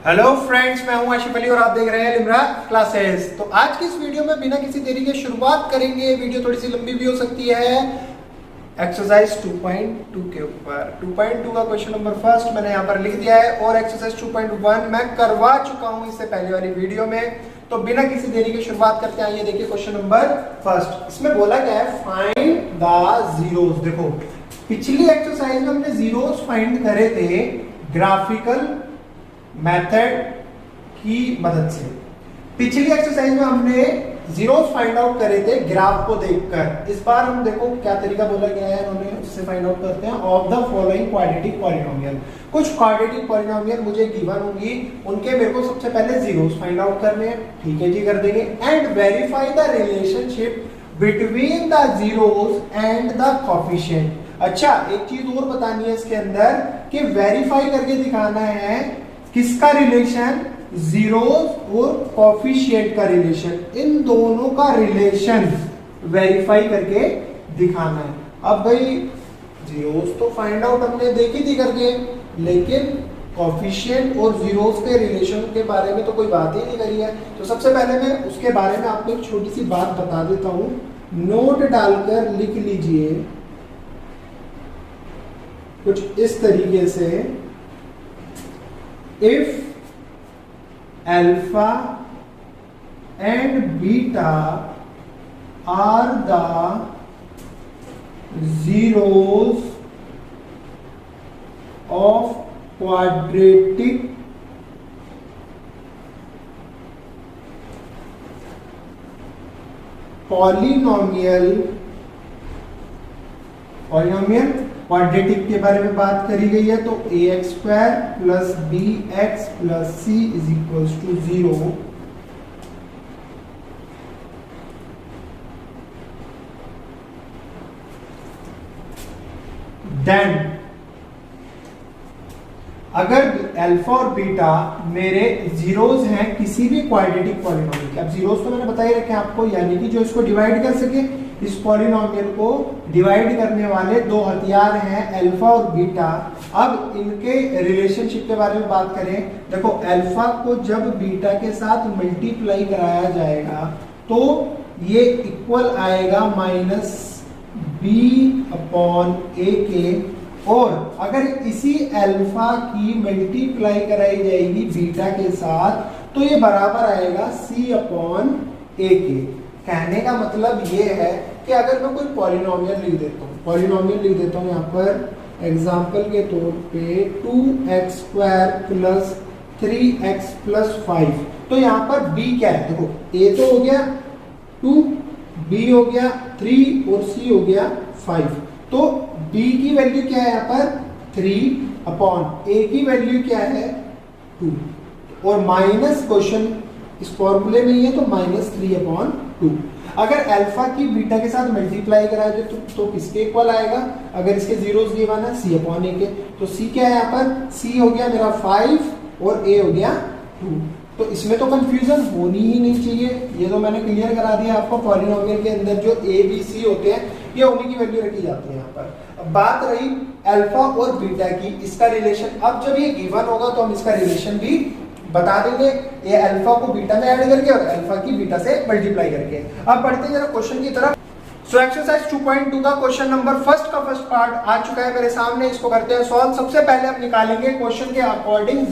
Hello friends, मैं हूं आशिफ अली और आप देख रहे हैं लिमरा क्लासेस। तो आज की इस वीडियो में बिना किसी देरी के शुरुआत करेंगे। वीडियो थोड़ी सी लंबी भी हो सकती है। एक्सरसाइज 2.2 के ऊपर 2.2 का क्वेश्चन नंबर फर्स्ट मैंने यहाँ पर लिख दिया है और एक्सरसाइज 2.1 मैं करवा चुका हूँ इससे पहले वाली वीडियो में। तो बिना किसी देरी के शुरुआत करते हैं। ये देखिए क्वेश्चन नंबर फर्स्ट, इसमें बोला क्या है, फाइंड द जीरोस। देखो पिछली एक्सरसाइज में हमने जीरोस फाइंड करे थे ग्राफिकल मेथड की मदद से। पिछली एक्सरसाइज में हमने जीरोस फाइंड आउट करे थे ग्राफ को देखकर। इस बार हम देखो क्या तरीका बोला गया है, उन्होंने उससे फाइंड आउट करते हैं of the following quadratic polynomial. कुछ क्वाड्रेटिक पॉलिनोमियल मुझे गिवन होंगी, उनके मेरे को सबसे पहले जीरोस फाइंड आउट करने हैं। ठीक है जी, कर देंगे। And verify the relationship between the zeros and the coefficient. अच्छा, एक चीज और बतानी है इसके अंदर कि वेरीफाई करके दिखाना है किसका रिलेशन, जीरोस और कोफिशिएंट का रिलेशन, इन दोनों का रिलेशन वेरीफाई करके दिखाना है। अब भाई जीरोस तो फाइंड आउट हमने देखी थी करके, लेकिन कोफिशिएंट और जीरोस के रिलेशन के बारे में तो कोई बात ही नहीं करी है। तो सबसे पहले मैं उसके बारे में आपको एक छोटी सी बात बता देता हूं, नोट डालकर लिख लीजिए कुछ इस तरीके से। If alpha and beta are the zeros of quadratic polynomial quadratic के बारे में बात करी गई है, तो ax² plus bx plus c is equals to 0। Then अगर अल्फा और बीटा मेरे जीरोस हैं किसी भी क्वाड्रेटिक पॉलिनोमियल के, अब जीरोस तो मैंने बता ही रखे आपको, यानी कि जो इसको डिवाइड कर सके, इस पॉलिनोमियल को डिवाइड करने वाले दो हथियार हैं अल्फा और बीटा। अब इनके रिलेशनशिप के बारे में बात करें, देखो अल्फा को जब बीटा के साथ मल्टीप्लाई कराया जाएगा तो ये इक्वल आएगा माइनस b/a के, और अगर इसी अल्फा की मल्टीप्लाई कराई जाएगी बीटा के साथ तो ये बराबर आएगा c/a के। कहने का मतलब ये है कि अगर मैं कोई पॉलिनोमियल लिख देता हूँ यहाँ पर एग्जांपल के तौर पे 2x² प्लस 3x प्लस 5, तो यहाँ पर b क्या है, देखो a तो हो गया 2, b हो गया 3 और c हो गया 5। तो b की वैल्यू क्या है यहाँ पर 3/a की वैल्यू क्या है 2, और माइनस क्वेश्चन इस फॉर्मूले में ही है तो -3/2। अगर अल्फा की बीटा के साथ मल्टीप्लाई कराया जाए तो किसके इक्वल आएगा, अगर इसके जीरोस गिवन है c/a के, तो c क्या है यहाँ पर, c हो गया मेरा 5 और a हो गया 2। तो इसमें तो कंफ्यूजन होनी ही नहीं चाहिए, ये तो मैंने क्लियर करा दिया आपको। पॉलिनोमियल के अंदर जो a b c होते हैं ये उन्हीं की वैल्यू रखी जाती है यहाँ पर। अब बात रही अल्फा और बीटा की, इसका रिलेशन, अब जब ये गिवन होगा तो हम इसका रिलेशन भी बता देंगे, ये अल्फा को बीटा में ऐड करके और अल्फा की बीटा से मल्टीप्लाई करके। अब बढ़ते हैं जरा क्वेश्चन की तरफ। सो एक्सरसाइज 2.2 का क्वेश्चन नंबर फर्स्ट का फर्स्ट पार्ट आ चुका है मेरे सामने, इसको करते हैं सॉल्व। सबसे पहले हम निकालेंगे क्वेश्चन के अकॉर्डिंग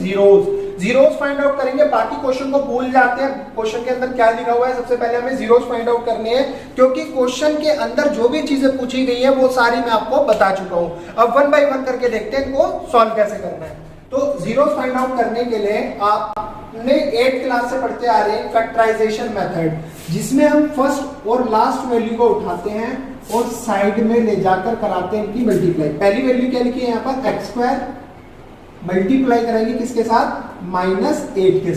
जीरोस फाइंड आउट करेंगे, बाकी क्वेश्चन को भूल जाते हैं क्वेश्चन के अंदर क्या लिखा हुआ है। सबसे पहले हमें जीरोस फाइंड आउट करने हैं, क्योंकि क्वेश्चन के अंदर जो भी चीजें पूछी गई है वो सारी मैं आपको बता चुका हूं। अब 1 बाय 1 करके देखते हैं इनको सॉल्व कैसे करना है। तो जीरोस फाइंड आउट करने के लिए आपने 8th क्लास से पढ़ते आ रहे हैं फैक्टराइजेशन मेथड, जिसमें हम फर्स्ट और लास्ट वैल्यू को उठाते हैं और साइड में ले जाकर कराते हैं इनकी मल्टीप्लाई। पहली वैल्यू क्या लिखी है यहाँ पर x² मल्टीप्लाई कराएंगे किसके साथ, -8 के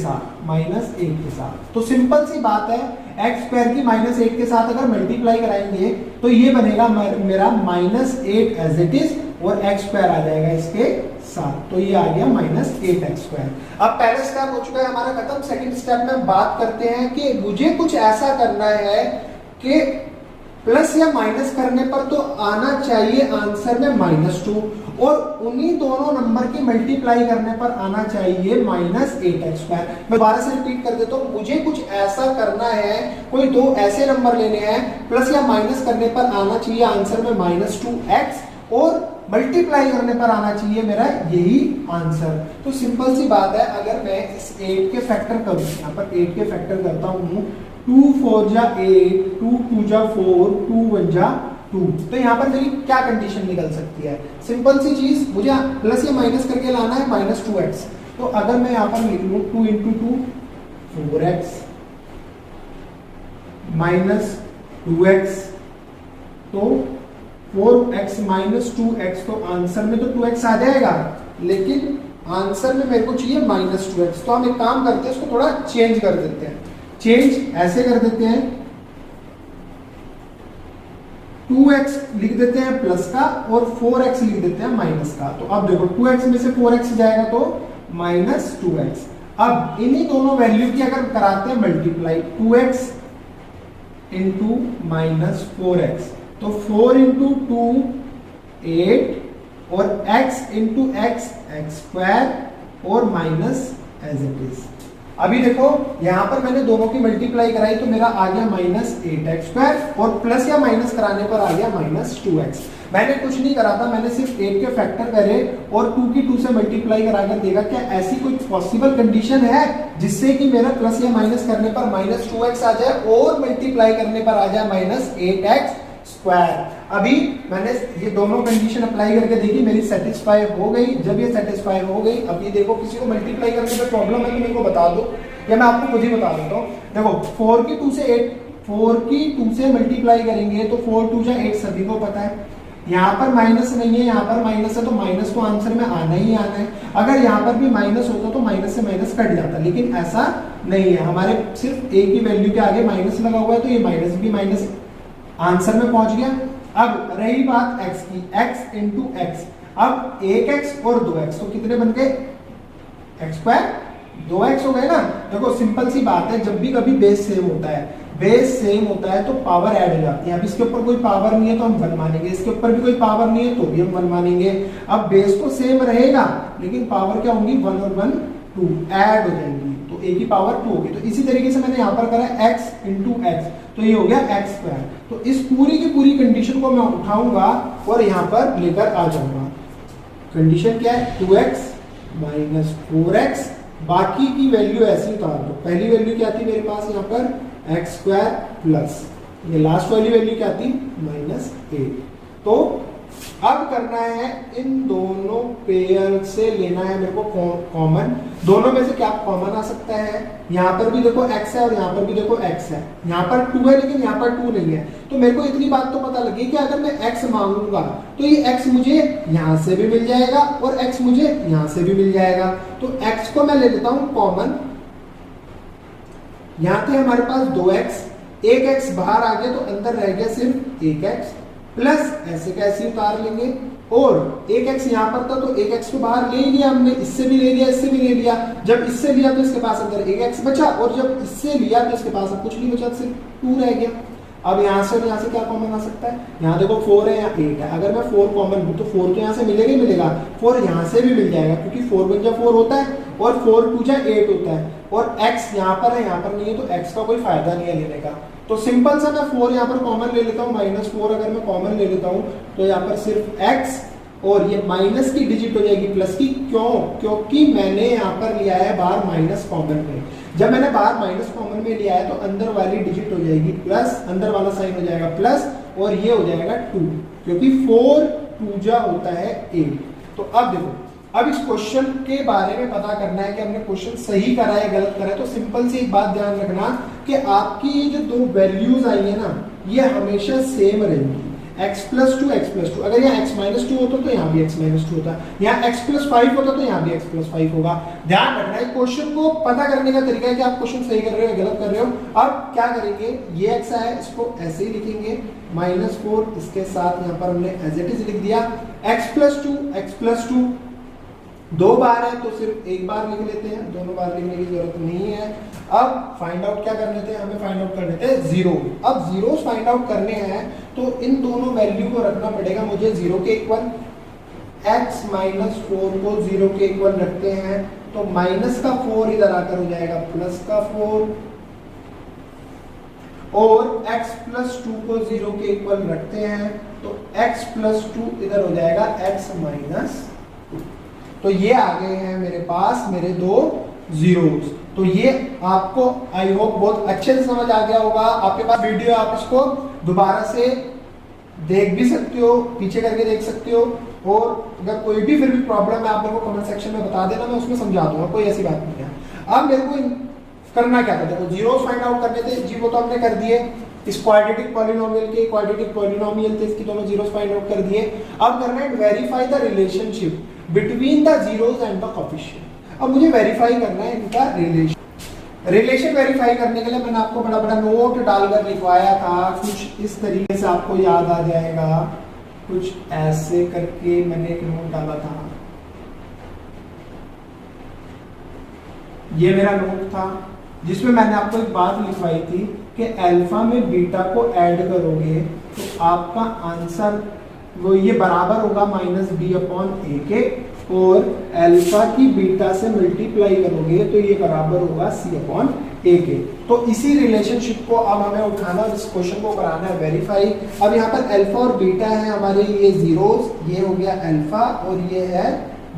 साथ। तो सिंपल सी बात है, x² की -8 के साथ अगर मल्टीप्लाई कराएंगे तो ये बनेगा मेरा -8 एज इट इज, और x² आ जाएगा इसके साथ, तो ये आ गया -8x²। अब पहला स्टेप हो चुका है हमारा खत्म। सेकंड स्टेप में बात करते हैं कि मुझे कुछ ऐसा करना है कि प्लस या माइनस करने पर तो आना चाहिए आंसर में -2, और उन्हीं दोनों नंबर की मल्टीप्लाई करने पर आना चाहिए -8x²। मैं दोबारा से रिपीट कर देता हूं, मुझे कुछ ऐसा करना है, कोई दो ऐसे नंबर लेने हैं, प्लस या माइनस करने पर आना चाहिए आंसर में -2x और मल्टीप्लाई करने पर आना चाहिए मेरा यही आंसर। तो सिंपल सी बात है, अगर मैं इस 8 के फैक्टर करूं, यहां पर 8 के फैक्टर करता हूं, 2 4 जा 8, 2 2 जा 4, 2 1 जा 2, तो यहां पर मेरी क्या कंडीशन निकल सकती है? सिंपल सी चीज, मुझे प्लस या माइनस करके लाना है -2x। तो अगर मैं यहां पर लिख लूं 2 × 2 4x -2x, तो 4x -2x, तो आंसर में तो 2x आ जाएगा, लेकिन आंसर में मेरे को चाहिए -2x। तो हम एक काम करते हैं, इसको थोड़ा चेंज कर देते हैं। चेंज ऐसे कर देते हैं, 2x लिख देते हैं प्लस का और 4x लिख देते हैं माइनस का। तो अब देखो 2x में से 4x जाएगा तो -2x। अब इन्हीं दोनों वैल्यू की अगर कराते हैं मल्टीप्लाई, 2x इंटू -4x, तो 4 × 2 8 और x × x x² और माइनस एज इट इज। अभी देखो यहां पर मैंने दोनों की मल्टीप्लाई कराई तो मेरा आ गया -8x² और प्लस या माइनस कराने पर आ गया -2x। मैंने कुछ नहीं करा था, मैंने सिर्फ 8 के फैक्टर करे और 2 की 2 से मल्टीप्लाई कराकर देखा क्या ऐसी कोई पॉसिबल कंडीशन है जिससे कि मेरा प्लस या माइनस करने पर -2x आ जाए और मल्टीप्लाई करने पर आ जाए -8x²। अभी मैंने ये दोनों कंडीशन अप्लाई करके देखी, मेरी सेटिस्फाई हो गई। जब ये सेटिस्फाई हो गई, अब ये देखो किसी को मल्टीप्लाई करने में प्रॉब्लम है तो मेरे को बता दो, या मैं आपको खुद ही बता देता हूँ। देखो 4 की 2 से 8, 4 की 2 से मल्टीप्लाई करेंगे तो 4 2 जा 8 सभी को पता है। यहाँ पर माइनस नहीं है, यहाँ पर माइनस है, तो माइनस को आंसर में आना ही आना है। अगर यहाँ पर भी माइनस होता तो माइनस से माइनस कट जाता, लेकिन ऐसा नहीं है, हमारे सिर्फ a की वैल्यू के आगे माइनस लगा हुआ है, तो ये माइनस भी माइनस आंसर में पहुंच गया। अब रही बात x की, x × x, अब 1x और 2x, तो कितने बन गए? x², 2x हो गए ना। देखो सिंपल सी बात है, जब भी कभी बेस सेम होता है, बेस सेम होता है तो पावर ऐड हो जाती है। अब इसके ऊपर कोई पावर नहीं है तो हम 1 मानेंगे, इसके ऊपर भी कोई पावर नहीं है तो भी हम 1 मानेंगे। अब बेस तो सेम रहेगा लेकिन पावर क्या होंगी? 1 और 1 2 ऐड हो जाएंगी, तो a की पावर 2 होगी। तो इसी तरीके से मैंने यहाँ पर करा x × x, तो ये हो गया x²। तो इस पूरी की पूरी कंडीशन को मैं उठाऊंगा और यहाँ पर लेकर आ जाऊंगा। कंडीशन क्या है? 2x -4x, बाकी की वैल्यू ऐसी उतार दो। पहली वैल्यू क्या थी मेरे पास यहाँ पर? x² प्लस ये लास्ट वाली वैल्यू क्या थी? -8। तो अब करना है इन दोनों पेयर से लेना है मेरे को कॉमन। दोनों में से क्या कॉमन आ सकता है? यहाँ पर भी देखो x है और यहाँ पर भी देखो x है। यहाँ पर 2 है लेकिन यहाँ पर 2 नहीं है। तो मेरे को इतनी बात तो पता लगी कि अगर मैं x मांगूंगा तो ये x मुझे यहाँ से भी मिल जाएगा और x मुझे यहाँ से भी मिल जाएगा। तो x को मैं ले लेता हूँ कॉमन। यहाँ थे हमारे पास 2x, 1x बाहर आ गया तो अंदर रह गया सिर्फ 1x, प्लस ऐसे कैसे उतार लेंगे, और 1x यहाँ पर था तो 1x को बाहर ले लिया हमने, इससे भी ले लिया, इससे भी ले लिया। जब इससे लिया तो इसके पास अंदर 1x बचा, और जब इससे लिया तो इसके पास अब कुछ नहीं बचा, सिर्फ 2 रह गया। अब यहाँ से और यहाँ से क्या कॉमन आ सकता है? यहाँ देखो 4 है, यहाँ 8 है। अगर मैं 4 कॉमन हूँ तो 4 तो यहाँ से मिलेगा ही मिलेगा, 4 यहाँ से भी मिल जाएगा क्योंकि 4 1 जा 4 होता है और 4 2 जा 8 होता है, और x यहाँ पर है यहाँ पर नहीं है, तो x का कोई फायदा नहीं है लेने का। तो सिंपल सा मैं 4 यहाँ पर कॉमन ले लेता हूँ, -4 अगर मैं कॉमन ले लेता हूँ तो यहाँ पर सिर्फ x और ये माइनस की डिजिट हो जाएगी प्लस की। क्यों? क्योंकि मैंने यहाँ पर लिया है बाहर माइनस कॉमन में। जब मैंने बाहर माइनस कॉमन में लिया है तो अंदर वाली डिजिट हो जाएगी प्लस, अंदर वाला साइन हो जाएगा प्लस, और ये हो जाएगा 2, क्योंकि 4 2 जा होता है 8। तो अब देखो, अब इस क्वेश्चन के बारे में पता करना है कि हमने क्वेश्चन सही करा है गलत करा है। तो सिंपल सी एक बात ध्यान रखना कि आपकी ये जो दो वैल्यूज आई है ना, ये हमेशा सेम रहेंगी, x + 2 x + 2। अगर यहाँ x - 2 होता तो यहाँ भी x - 2 होता, यहाँ x + 5 होता तो यहाँ भी x + 5 होगा। ध्यान रखना है, क्वेश्चन को पता करने का तरीका है कि आप क्वेश्चन सही कर रहे हो या गलत कर रहे हो। अब क्या करेंगे, ये x है इसको ऐसे ही लिखेंगे, -4 इसके साथ यहाँ पर हमने एज इट इज लिख दिया। x + 2 2 बार है तो सिर्फ एक बार लिख लेते हैं, दोनों बार लिखने की जरूरत नहीं है। अब फाइंड आउट क्या करने थे हमें? फाइंड आउट करने थे 0। अब जीरोस फाइंड आउट करने हैं तो इन दोनों वैल्यू को रखना पड़ेगा मुझे 0 के इक्वल। x माइनस 4 को 0 के इक्वल रखते हैं तो माइनस का 4 इधर आकर हो जाएगा प्लस का 4, और x प्लस 2 को 0 के इक्वल रखते हैं तो x प्लस 2 इधर हो जाएगा x माइनस 2। तो ये आ गए हैं मेरे पास मेरे दो जीरोस। तो ये आपको आई होप बहुत अच्छे से समझ आ गया होगा। आपके पास वीडियो, आप इसको दोबारा से देख भी सकते हो, पीछे करके देख सकते हो, और अगर कोई भी फिर भी प्रॉब्लम है आप मेरे को कमेंट सेक्शन में बता देना, मैं उसमें समझा दूंगा, कोई ऐसी बात नहीं है। अब मेरे को करना क्या था, देखो जीरोस फाइंड आउट करने थे जी, वो तो हमने कर दिए। इस क्वाड्रेटिक पॉलिनोमियल के क्वाड्रेटिक पॉलिनोमियल थे, इसकी दोनों जीरोस फाइंड आउट कर दिए। अब करना है verify the relationship between the zeros and the coefficient. अब मुझे वेरीफाई करना है इनका रिलेशन वेरीफाई करने के लिए मैंने आपको बड़ा बड़ा नोट डालकर लिखवाया था, कुछ इस तरीके से आपको याद आ जाएगा, कुछ ऐसे करके मैंने एक नोट डाला था। ये मेरा नोट था जिसमें मैंने आपको एक बात लिखवाई थी कि अल्फा में बीटा को ऐड करोगे तो आपका आंसर वो ये बराबर होगा माइनस बी अपॉन ए के, और अल्फा की बीटा से मल्टीप्लाई करोगे तो ये बराबर होगा सी अपॉन ए के। तो इसी रिलेशनशिप को अब हमें उठाना और इस क्वेश्चन को कराना है वेरीफाई। अब यहाँ पर अल्फा और बीटा है हमारे, ये जीरोस, ये हो गया अल्फा और ये है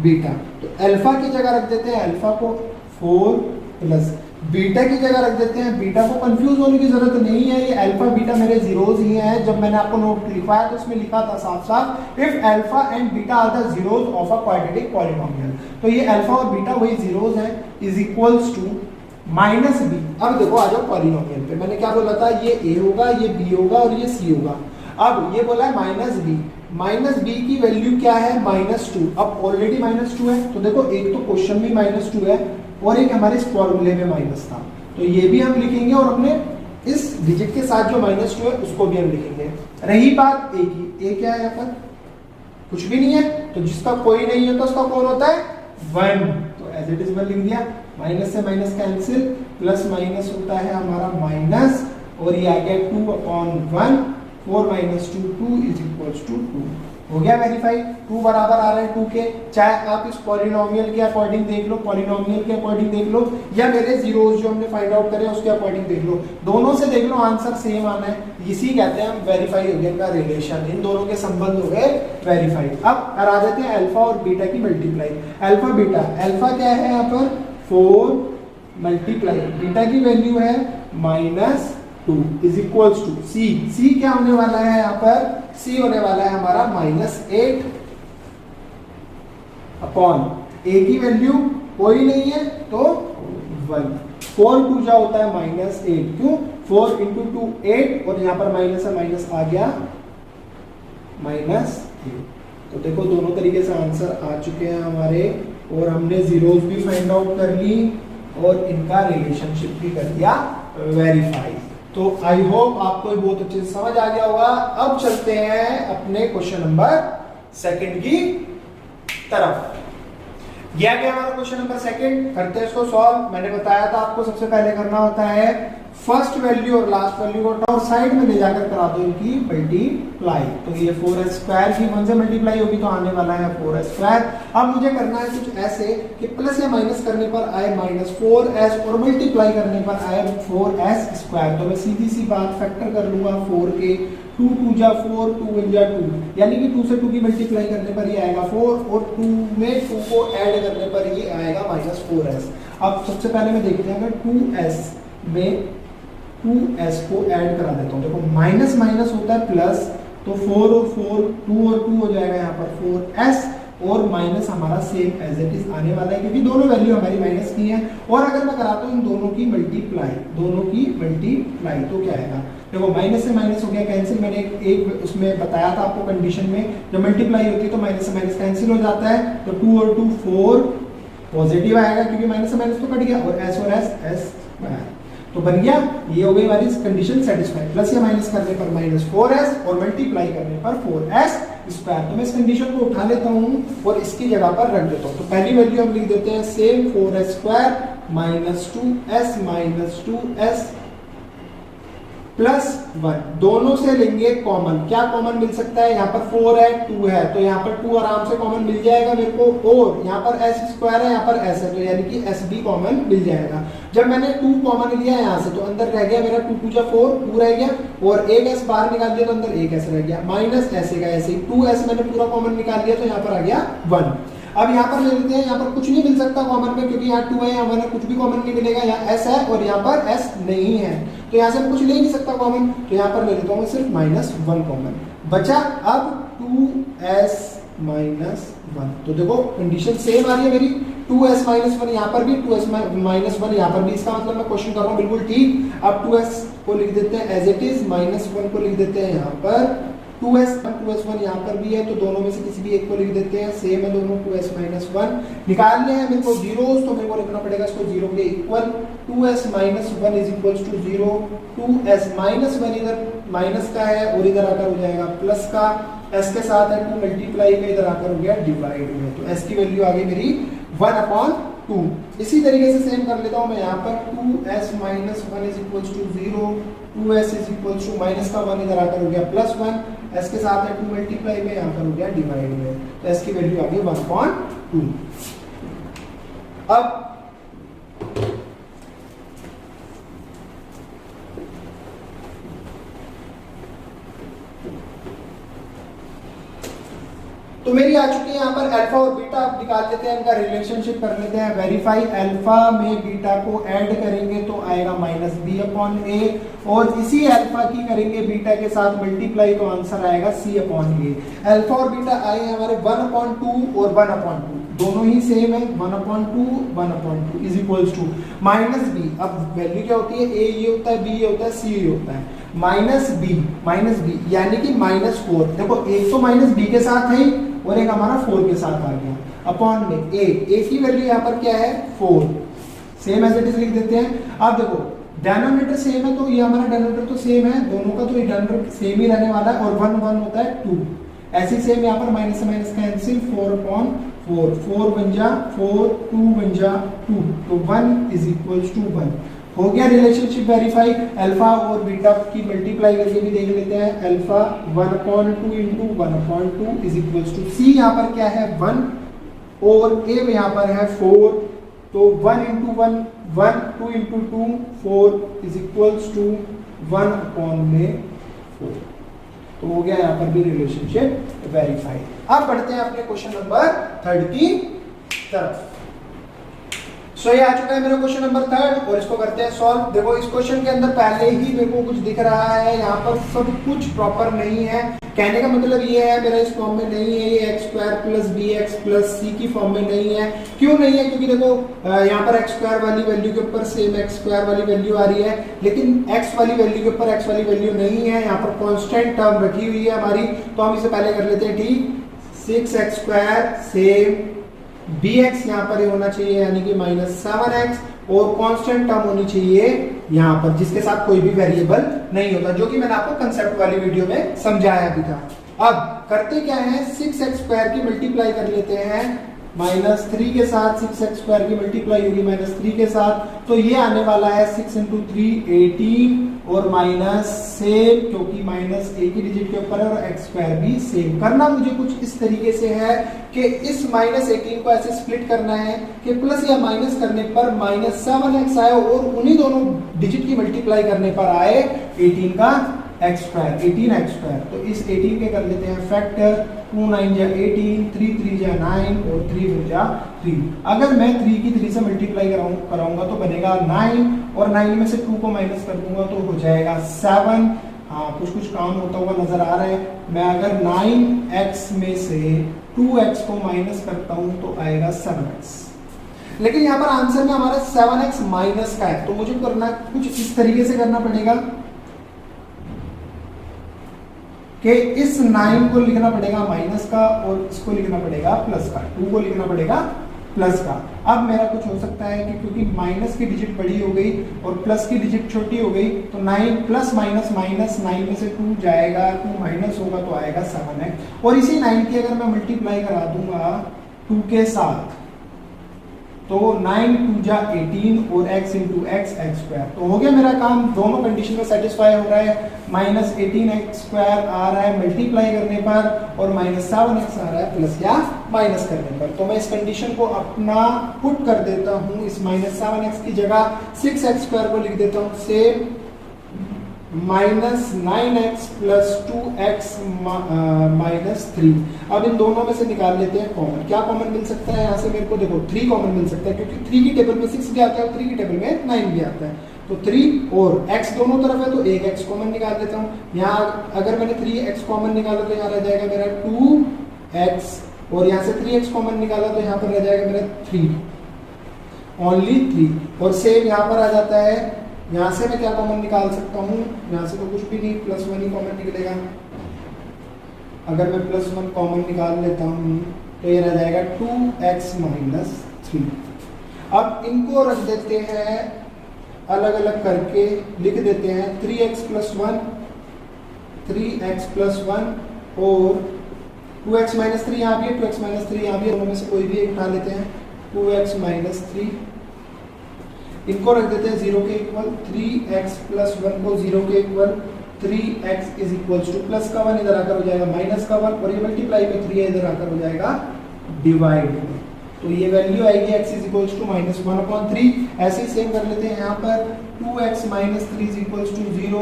बीटा। तो अल्फा की जगह रख देते हैं अल्फा को 4 प्लस बीटा की जगह रख देते हैं बीटा को। कंफ्यूज होने की जरूरत नहीं है, ये अल्फा बीटा मेरे जीरोस ही हैं। जब मैंने आपको नोट लिखवाया तो उसमें लिखा था साफ साफ if alpha and beta are the zeros of a quadratic polynomial. तो ये अल्फा और बीटा वही जीरोस हैं, is equals to minus b. अब देखो आ जाओ पॉलिनोमियल पे, मैंने क्या बोला था, ये ए होगा, ये बी होगा और ये सी होगा। अब ये बोला है माइनस बी की वैल्यू क्या है, -2। अब ऑलरेडी -2 है, तो देखो एक तो क्वेश्चन में -2 है और एक हमारे इस फॉर्मूले में माइनस था, तो ये भी हम लिखेंगे और अपने इस डिजिट के साथ जो -2 है उसको भी हम लिखेंगे। रही बात ए की, ए क्या है यहाँ पर, कुछ भी नहीं है, तो जिसका कोई नहीं होता उसका कौन होता है, 1। तो एज इट इज 1 लिख दिया, माइनस से माइनस कैंसिल, प्लस माइनस होता है हमारा माइनस, और ये आ गया 2 upon 1, 4 minus 2 2 is equals to 2। हो गया वेरीफाई, 2 बराबर आ रहा है 2 के। चाहे आप इस पॉलिनोमियल के अकॉर्डिंग देख लो, पॉलिनोमियल के अकॉर्डिंग देख लो, या मेरे जीरोस जो हमने फाइंड आउट करे उसके अकॉर्डिंग देख लो, दोनों से देख लो आंसर सेम आना है। इसी कहते हैं हम वेरीफाई हो गया इनका रिलेशन, इन दोनों के संबंध हो गए वेरीफाई। अब करा देते हैं अल्फा और बीटा की मल्टीप्लाई। अल्फा बीटा, अल्फा क्या है यहाँ पर 4 मल्टीप्लाई बीटा की वैल्यू है -2 इज इक्वल्स टू सी क्या होने वाला है यहाँ पर, सी होने वाला है हमारा -8 अपॉन ए की वैल्यू कोई नहीं है तो 1। 4 2 जा होता है -8, क्यों 4 इंटू 2 8, और यहाँ पर माइनस है, माइनस आ गया -8। तो देखो दोनों तरीके से आंसर आ चुके हैं हमारे, और हमने जीरोस भी फाइंड आउट कर ली और इनका रिलेशनशिप भी कर दिया वेरीफाई। तो आई होप आपको बहुत अच्छे से समझ आ गया होगा। अब चलते हैं अपने क्वेश्चन नंबर 2 की तरफ। यह गया हमारा क्वेश्चन नंबर 2, करते हैं इसको सॉल्व। मैंने बताया था आपको सबसे पहले करना होता है फर्स्ट वैल्यू और लास्ट वैल्यू को और साइड में ले जाकर करा दो इनकी मल्टीप्लाई। तो ये 4s² की 1 से मल्टीप्लाई होगी तो आने वाला है 4s²। अब मुझे करना है कुछ ऐसे कि प्लस या माइनस करने पर आए -4s और मल्टीप्लाई करने पर आए 4s²। तो मैं सीधी सी बात फैक्टर कर लूंगा 4 के, 2 2 जा 4, 2 1 जा 2, यानी कि 2 से 2 की मल्टीप्लाई करने पर ये आएगा 4, और 2 में 2 को ऐड करने पर ये आएगा -4s। अब सबसे पहले मैं देखते हैं अगर 2s में 2s को ऐड करा देता हूँ। देखो माइनस माइनस होता है प्लस, तो 4 और 4 2 और 2 हो जाएगा यहाँ पर 4s, और माइनस हमारा सेम एज इट इज आने वाला है क्योंकि दोनों वैल्यू हमारी माइनस की है। और अगर मैं कराता हूँ इन दोनों की मल्टीप्लाई तो क्या आएगा, देखो माइनस से माइनस हो गया कैंसिल। मैंने एक उसमें बताया था आपको कंडीशन में, जब मल्टीप्लाई होती है तो माइनस से माइनस कैंसिल हो जाता है, तो 2 और 2 4 पॉजिटिव आएगा क्योंकि माइनस से माइनस तो कट गया, और s और s तो बन गया। ये हो गई हमारी कंडीशन सेटिस्फाई। प्लस या माइनस करने पर -4s और मल्टीप्लाई करने पर 4s²। तो मैं इस कंडीशन को उठा लेता हूं और इसकी जगह पर रख देता हूं। तो पहली वैल्यू हम लिख देते हैं same 4s² -2s -2s plus 1, दोनों से लेंगे कॉमन। क्या कॉमन मिल सकता है? यहाँ पर 4 है, 2 है, तो यहाँ पर 2 आराम से कॉमन मिल जाएगा मेरे को। और यहाँ पर s स्क्वायर है, यहाँ पर s है, तो यानी कि s भी कॉमन मिल जाएगा। जब मैंने 2 कॉमन लिया यहाँ से, तो अंदर रह गया मेरा 2 2 4, 2 रह गया, और एक s बाहर निकाल दिया तो अंदर एक s रह गया, माइनस ऐसे का ऐसे, 2s मैंने पूरा कॉमन निकाल लिया तो यहाँ पर आ गया 1। अब यहाँ पर ले लेते हैं, यहाँ पर कुछ नहीं मिल सकता कॉमन में, क्योंकि यहाँ 2 है, यहाँ मैंने कुछ भी कॉमन नहीं मिलेगा, यहाँ s है और यहाँ पर s नहीं है, तो यहाँ से मैं कुछ ले नहीं सकता कॉमन, तो यहाँ पर ले लेता हूँ सिर्फ -1 कॉमन बचा। अब 2s -1, तो देखो कंडीशन सेम आ रही है मेरी, 2s -1 यहाँ पर भी, 2s -1 यहाँ पर भी, इसका मतलब मैं क्वेश्चन कर रहा हूँ बिल्कुल ठीक। अब 2s को लिख देते हैं एज इट इज, -1 को लिख देते हैं यहाँ पर, 2s1 यहाँ पर भी है, तो दोनों में से किसी भी एक को लिख देते हैं, सेम है दोनों, 2s -1 निकालने हैं मेरे को जीरोस, तो मेरे को लिखना पड़ेगा इसको 0 के equal, 2s -1 is equals to 0, 2s -1 इधर माइनस का है और इधर आकर हो जाएगा प्लस का, s के साथ है 2 मल्टीप्लाई का, इधर आकर हो गया डिवाइड में, तो s की वैल्यू आ गई मेरी 1/2। इसी तरीके से सेम कर लेता हूं मैं यहाँ पर, 2s -1 is equals to 0, 2s is equals to minus का 1 इधर आकर हो गया +1, s के साथ है 2 मल्टीप्लाई में, यहाँ पर हो गया डिवाइड में, तो s की वैल्यू आ गई 1/2। अब तो मेरी आ चुकी है यहाँ पर अल्फा और बीटा, आप निकाल लेते हैं, इनका रिलेशनशिप कर लेते हैं वेरीफाई। अल्फा में बीटा को ऐड करेंगे तो आएगा -b/a, और इसी अल्फा की करेंगे बीटा के साथ मल्टीप्लाई तो आंसर आएगा c/a। अल्फा और बीटा आए हमारे 1/2 और 1/2, दोनों ही सेम है, 1/2 इज इक्वल्स टू -b। अब वैल्यू क्या होती है? a ये होता है, b ये होता है, c ये होता है, -b यानी कि -4। देखो एक तो -b के साथ है और एक हमारा 4 के साथ आ गया, अपॉन में a की वैल्यू यहाँ पर क्या है? 4, सेम एज इट इज लिख देते हैं। अब देखो डिनोमिनेटर सेम है, तो ये हमारा डिनोमिनेटर तो सेम है, दोनों का तो ये डिनोमिनेटर सेम ही रहने वाला है, और 1 1 होता है 2, ऐसे सेम यहाँ पर माइनस से माइनस कैंसिल, 4/4, 4 बन जा 4, 2 बन जा 2, तो 1 इज इक्वल्स टू 1। हो गया रिलेशनशिप वेरीफाई। अल्फा और बीटा की मल्टीप्लाई करके भी देख लेते हैं, alpha 1/2 into 1/2 is equals to, C यहाँ पर क्या है? 1, और ए यहाँ पर है 4, तो 1 into 1 1, 2 into 2 4 is equals to 1/4, तो हो गया यहाँ पर भी रिलेशनशिप वेरीफाई। अब बढ़ते हैं अपने क्वेश्चन नंबर 3 की तरफ। सो ये आ चुका है मेरा क्वेश्चन नंबर 3 और इसको करते हैं सॉल्व। देखो इस क्वेश्चन के अंदर पहले ही मेरे को कुछ दिख रहा है, यहाँ पर सब कुछ प्रॉपर नहीं है। कहने का मतलब ये है मेरा इस फॉर्म में नहीं है, ये x² + bx + c की फॉर्म में नहीं है। क्यों नहीं है? क्योंकि देखो यहाँ पर x² वाली वैल्यू के ऊपर सेम x² वाली वैल्यू आ रही है, लेकिन x वाली वैल्यू के ऊपर x वाली वैल्यू नहीं है, यहाँ पर कांस्टेंट टर्म रखी हुई है हमारी, तो हम इसे पहले कर लेते हैं ठीक। 6x² सेम, bx यहाँ पर होना चाहिए यानी कि -7x, और कांस्टेंट टर्म होनी चाहिए यहाँ पर जिसके साथ कोई भी वेरिएबल नहीं होता, जो कि मैंने आपको कंसेप्ट वाली वीडियो में समझाया भी था। अब करते क्या है, 6x² की मल्टीप्लाई कर लेते हैं -3 के साथ, 6x² की मल्टीप्लाई होगी -3 के साथ, तो ये आने वाला है 6 × 3 18, और माइनस सेम क्योंकि माइनस एक ही डिजिट के ऊपर है, और x² भी सेम। करना मुझे कुछ इस तरीके से है कि इस -18 को ऐसे स्प्लिट करना है कि प्लस या माइनस करने पर -7x आए और उन्हीं दोनों डिजिट की मल्टीप्लाई करने पर आए 18 का x²। तो इस 18 के कर लेते हैं फैक्टर, 2 9 जा 18, 3 3 जा 9 और 3 4 जा 3। अगर मैं 3 की 3 से मल्टीप्लाई कराऊंगा तो बनेगा 9, और 9 में से 2 को माइनस कर दूंगा तो हो जाएगा 7। हाँ कुछ काम होता हुआ नजर आ रहा है। मैं अगर 9x में से 2x को माइनस करता हूं तो आएगा 7x, लेकिन यहाँ पर आंसर में हमारा 7x माइनस का है, तो मुझे करना कुछ इस तरीके से करना पड़ेगा कि इस 9 को लिखना पड़ेगा माइनस का और इसको लिखना पड़ेगा प्लस का, 2 को लिखना पड़ेगा प्लस का। अब मेरा कुछ हो सकता है कि क्योंकि माइनस की डिजिट बड़ी हो गई और प्लस की डिजिट छोटी हो गई, तो 9 प्लस माइनस माइनस, 9 में से 2 जाएगा, 2 माइनस होगा तो आएगा 7x। और इसी 9 की अगर मैं मल्टीप्लाई करा दूंगा 2 के साथ तो 9 2 जा 18 और x into x x square. तो हो गया मेरा काम, दोनों कंडीशन में सेटिस्फाई हो रहा है। माइनस 18x स्क्वायर आ रहा है मल्टीप्लाई करने पर, और माइनस 7x आ रहा है प्लस या माइनस करने पर। तो मैं इस कंडीशन को अपना पुट कर देता हूँ, इस माइनस 7x की जगह 6x स्क्वायर को लिख देता हूँ, same minus 9x plus 2x minus 3। अब इन दोनों में से निकाल लेते हैं कॉमन। क्या कॉमन मिल सकता है यहाँ से मेरे को? देखो 3 कॉमन मिल सकता है, क्योंकि 3 की टेबल में 6 भी आता है और 3 की टेबल में 9 भी आता है। तो 3 और x दोनों तरफ है, तो एक x कॉमन निकाल लेता हूँ। यहाँ अगर मैंने 3x कॉमन निकाला तो यहाँ रह जाएगा मेरा 2x, और यहाँ से 3x कॉमन निकाला तो यहाँ पर रह जाएगा मेरा 3, ओनली 3। और सेम यहाँ पर आ जाता है, यहाँ से मैं क्या कॉमन निकाल सकता हूँ? यहाँ से तो कुछ भी नहीं, प्लस 1 ही कॉमन निकलेगा। अगर मैं प्लस 1 कॉमन निकाल लेता हूँ तो ये रह जाएगा 2x माइनस 3। अब इनको रख देते हैं अलग अलग करके, लिख देते हैं 3x प्लस 1, 3x प्लस 1 और 2x माइनस 3 यहाँ भी है, 2x माइनस 3 यहाँ भी है, दोनों में से कोई भी एक उठा लेते हैं, 2x माइनस 3। इनको रख देते हैं 0 के इक्वल, 3x प्लस 1 को 0 के equal, 3x is equal to plus का 1 इधर आकर हो जाएगा माइनस का 1, और ये मल्टीप्लाई में 3 है इधर आकर हो जाएगा डिवाइड में। तो ये वैल्यू आएगी x is equal to minus 1/3। ऐसे ही सेम कर लेते हैं यहाँ पर, 2x minus 3 is equal to 0,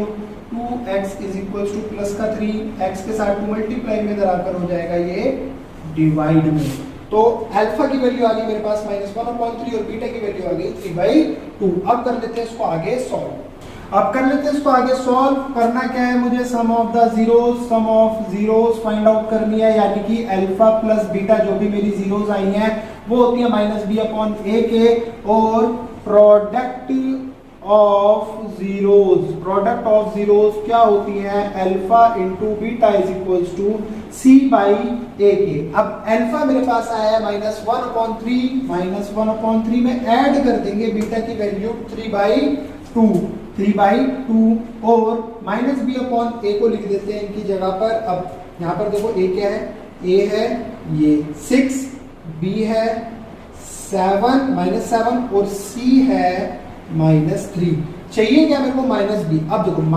2x is equal to plus का 3, x के साथ 2 मल्टीप्लाई में इधर आकर हो जाएगा ये डिवाइड में। तो अल्फा की वैल्यू आ गई मेरे पास -1/3 और बीटा की वैल्यू आ गई 3/2। अब कर लेते हैं इसको आगे सॉल्व। अब कर लेते हैं इसको आगे सॉल्व। करना क्या है मुझे? सम ऑफ जीरोस फाइंड आउट करनी है, यानी कि अल्फा प्लस बीटा जो भी मेरी जीरोस आई हैं वो होती है -b/a के, और प्रोडक्ट ऑफ जीरोस क्या होती है? Alpha into beta is equal to c/a के। अब अल्फा मेरे पास आया है -1/3 में ऐड कर देंगे बीटा की वैल्यू 3/2 और -b/a को लिख देते हैं इनकी जगह पर। अब यहाँ पर देखो a क्या है? a है ये 6, b है 7 -7 और c है -3। चाहिए क्या मेरे को? -b। अब देखो -b,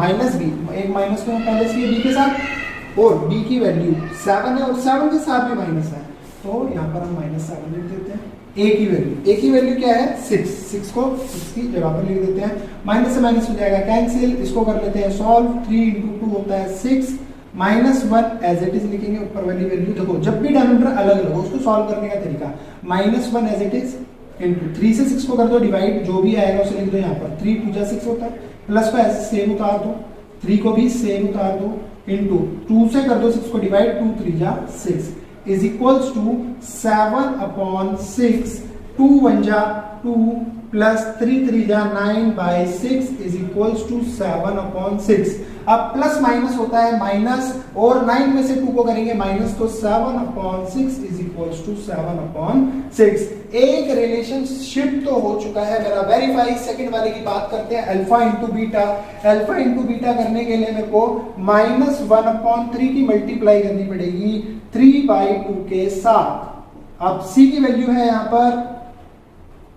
एक माइनस तो पहले से b के साथ, और b की वैल्यू 7 है और 7 के साथ भी माइनस है, तो यहाँ पर हम -7 लिख देते हैं। a की वैल्यू क्या है? 6 को 6 की जगह पर लिख देते हैं। माइनस से माइनस हो जाएगा कैंसिल। इसको कर लेते हैं सॉल्व। 3 × 2 होता है 6, -1 एज इट इज लिखेंगे ऊपर वाली वैल्यू। देखो जब भी डिनोमिनेटर अलग अलग हो उसको सॉल्व करने का तरीका, -1 एज इट इज इनटू 3 से 6 को कर दो डिवाइड, जो भी आएगा उसे लिख दो यहाँ पर। 3 2 जा 6 होता है, प्लस को ऐसे सेम उतार दो, 3 को भी सेम उतार दो, इनटू 2 से कर दो 6 को डिवाइड, 2 3 जा 6 इज इक्वल्स टू 7/6, 2 1 जा 2 प्लस 3 3 जा 9/6 इज इक्वल्स टू 7/6। अब प्लस माइनस होता है माइनस, और 9 में से 2 को करेंगे माइनस, तो 7/6 इज इक्वल्स टू 7/6। एक रिलेशनशिप तो हो चुका है मेरा वेरीफाई। सेकंड वाले की बात करते हैं, alpha into beta. Alpha into beta करने के लिए मेरे को -1/3 की मल्टीप्लाई करनी पड़ेगी 3/2 के साथ। अब c की वैल्यू है यहाँ पर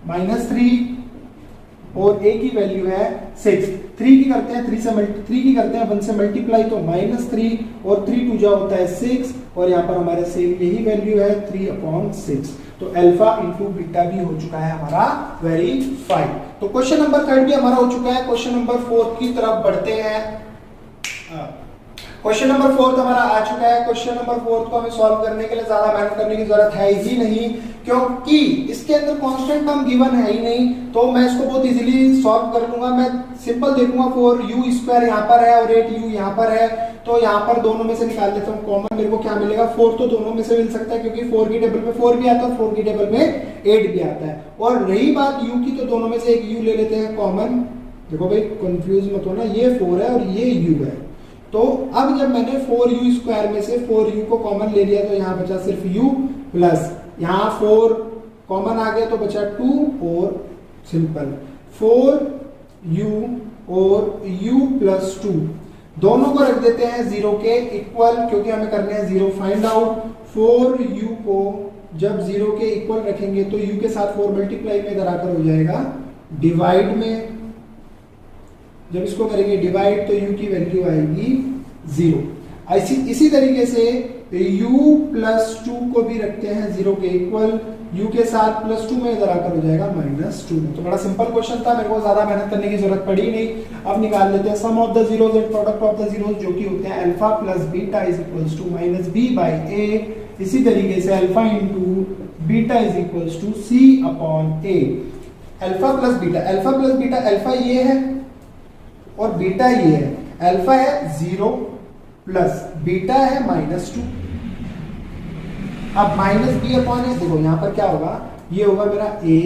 -3 और a की वैल्यु है 6। 3 की करते हैं 3 की करते हैं 1 से मल्टीप्लाई, तो -3 और 3 2 जा होता है 6, और यहाँ पर हमारे सेम यही वैल्यू है 3/6। तो अल्फा इंटू बीटा भी हो चुका है हमारा वेरीफाइड। तो क्वेश्चन नंबर 3 भी हमारा हो चुका है। क्वेश्चन नंबर 4 की तरफ बढ़ते हैं। क्वेश्चन नंबर 4 हमारा आ चुका है। क्वेश्चन नंबर 4 को हमें सॉल्व करने के लिए ज्यादा मेहनत करने की जरूरत है ही नहीं, क्योंकि इसके अंदर कांस्टेंट टर्म गिवन है ही नहीं, तो मैं इसको बहुत इजीली सॉल्व कर लूंगा। मैं सिंपल देखूंगा 4u² यहाँ पर है और 8u यहाँ पर है, तो यहाँ पर दोनों में से निकाल लेता हूँ कॉमन। मेरे को क्या मिलेगा? 4 तो दोनों में से मिल सकता है, क्योंकि 4 की टेबल में 4 भी आता है और 4 की टेबल में 8 भी आता है। और रही बात u की, तो दोनों में से एक u ले लेते हैं कॉमन। देखो भाई कंफ्यूज मत होना, ये 4 है और ये u है। तो अब जब मैंने 4u² में से 4u को कॉमन ले लिया, तो यहाँ बचा सिर्फ u प्लस यहाँ 4 कॉमन आ गया तो बचा 2 और सिंपल 4u और u प्लस 2 दोनों को रख देते हैं 0 के इक्वल, क्योंकि हमें करने हैं 0 फाइंड आउट। 4u को जब 0 के इक्वल रखेंगे तो u के साथ 4 मल्टीप्लाई में इधर आकर हो जाएगा डिवाइड में, जब इसको करेंगे डिवाइड तो u की वैल्यू आएगी 0। इसी तरीके से u प्लस 2 को भी रखते हैं 0 के इक्वल, u के साथ प्लस 2 में इधर आकर हो जाएगा -2 में। तो बड़ा सिंपल क्वेश्चन था, मेरे को ज्यादा मेहनत करने की जरूरत पड़ी नहीं। अब निकाल लेते हैं sum of the zeros and product of the zeros, जो कि होते हैं alpha plus beta is equals to minus B by A. इसी तरीके से alpha into beta is equals to C upon A. Alpha plus beta, alpha ये है और बीटा ये है। अल्फा है 0 प्लस बीटा है -2। अब माइनस बी अपॉन ए, देखो यहां पर क्या होगा, ये होगा मेरा A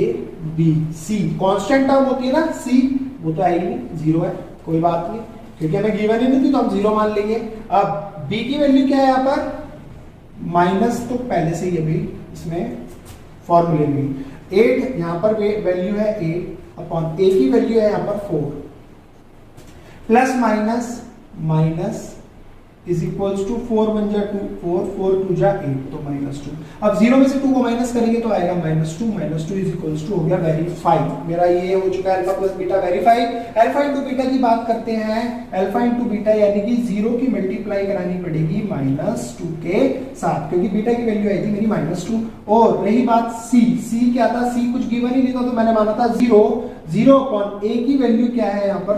B C. Constant term होती है ना सी, वो तो आएगी नहीं, 0 है, कोई बात नहीं, क्योंकि हमें गिवन ही नहीं थी तो हम 0 मान लेंगे। अब बी की वैल्यू क्या है यहाँ पर, माइनस तो पहले से ही अभी इसमें फॉर्मूले में 8, यहां पर वैल्यू है 8 अपॉन ए की वैल्यू है यहां पर 4, plus minus minus is equals to 4 1 जा 2, 4 4 2 जा 8, तो -2। अब 0 में से 2 को माइनस करेंगे तो आएगा -2 इज इक्वल्स टू हो गया वेरीफाई। मेरा ये हो चुका है alpha plus beta verify. Alpha into beta की बात करते हैं, अल्फा इंटू बीटा यानी कि 0 की मल्टीप्लाई करानी पड़ेगी -2 के साथ, क्योंकि बीटा की वैल्यू आई थी मेरी -2। और रही बात सी क्या था, सी कुछ गिवन ही नहीं था तो मैंने माना था 0 अपॉन ए की वैल्यू क्या है यहाँ पर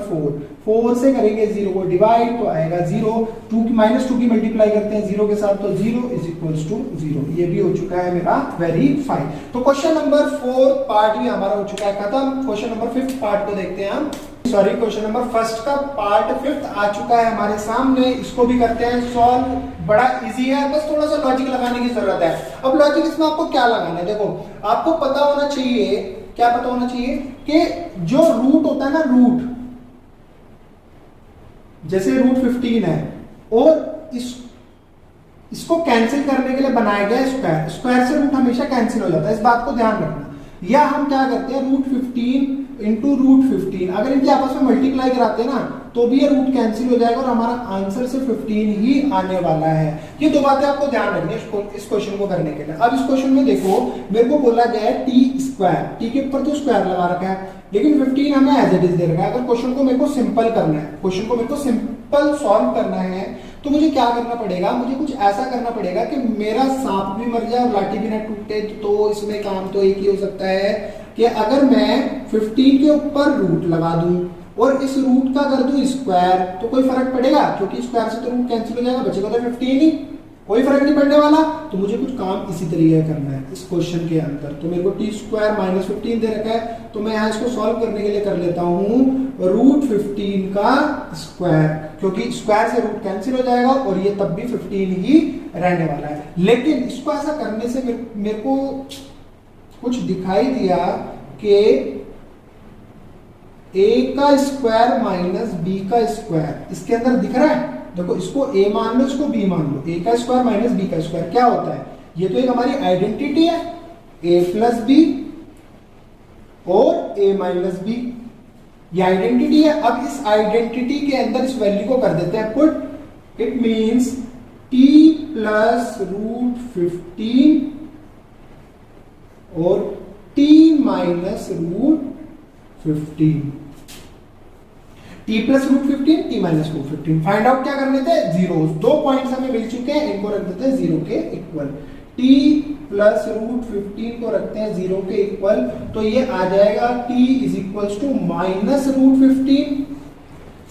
4 से करेंगे 0 को डिवाइड तो आएगा 0, -2 की मल्टीप्लाई करते हैं 0 के साथ तो 0 इज इक्वल्स टू 0। ये भी हो चुका है मेरा वेरीफाई। तो क्वेश्चन नंबर 4 पार्ट भी हमारा हो चुका है खत्म। क्वेश्चन नंबर 5 पार्ट को देखते हैं हम। सॉरी, क्वेश्चन नंबर 1 का पार्ट 5 आ चुका है हमारे सामने, इसको भी करते हैं सॉल्व। बड़ा इजी है, बस थोड़ा सा लॉजिक लगाने की जरूरत है। अब लॉजिक इसमें आपको क्या लगाना है, देखो आपको पता होना चाहिए, क्या पता होना चाहिए कि जो रूट होता है ना, रूट जैसे रूट 15 है और इसको कैंसिल करने के लिए बनाया गया स्क्वायर, स्क्वायर से रूट हमेशा कैंसिल हो जाता है, इस बात को ध्यान रखना। या हम क्या करते हैं, रूट 15 इंटू रूट 15, अगर इनके आपस में मल्टीप्लाई कराते हैं ना तो भी ये रूट कैंसिल हो जाएगा और हमारा आंसर से 15 ही आने वाला है। ये दो बातें आपको ध्यान रखनी है इस क्वेश्चन को करने के लिए। अब इस क्वेश्चन में देखो, मेरे को बोला गया है टी स्क्वायर, टी के ऊपर तो स्क्वायर लगा रखा है, लेकिन 15 हमें एज इट इज दे रखा है। अगर क्वेश्चन को मेरे को सिंपल करना है, क्वेश्चन को मेरे को सिंपल सॉल्व करना है, तो मुझे क्या करना पड़ेगा, मुझे कुछ ऐसा करना पड़ेगा कि मेरा सांप भी मर जाए और लाठी भी ना टूटे। तो इसमें काम तो एक ही हो सकता है कि अगर मैं 15 के ऊपर रूट लगा दूं और इस रूट का कर दूं स्क्वायर, तो कोई फर्क पड़ेगा, क्योंकि स्क्वायर से तो रूट कैंसिल हो जाएगा, बचेगा तो 15 ही, कोई फर्क नहीं पड़ने वाला। तो मुझे कुछ काम इसी तरीके का करना है इस क्वेश्चन के अंदर। तो मेरे को टी स्क्वायर -15 दे रखा है, तो मैं यहाँ इसको सॉल्व करने के लिए कर लेता हूँ रूट 15 का स्क्वायर, क्योंकि स्क्वायर से रूट कैंसिल हो जाएगा और ये तब भी 15 ही रहने वाला है। लेकिन इसको ऐसा करने से मेरे को कुछ दिखाई दिया कि a का स्क्वायर माइनस b का स्क्वायर इसके अंदर दिख रहा है। देखो इसको a मान लो, इसको b मान लो, a का स्क्वायर माइनस b का स्क्वायर क्या होता है, ये तो एक हमारी आइडेंटिटी है, a प्लस b और a माइनस b, ये आइडेंटिटी है। अब इस आइडेंटिटी के अंदर इस वैल्यू को कर देते हैं put, it means t plus root 15 और t minus root 15, t plus root 15, t minus root 15। Find out क्या करने थे, जीरोस। दो पॉइंट्स हमें मिल चुके हैं, इनको रख देते हैं 0 के इक्वल। t प्लस रूट 15 को रखते हैं 0 के इक्वल, तो ये आ जाएगा t is equals to minus root 15।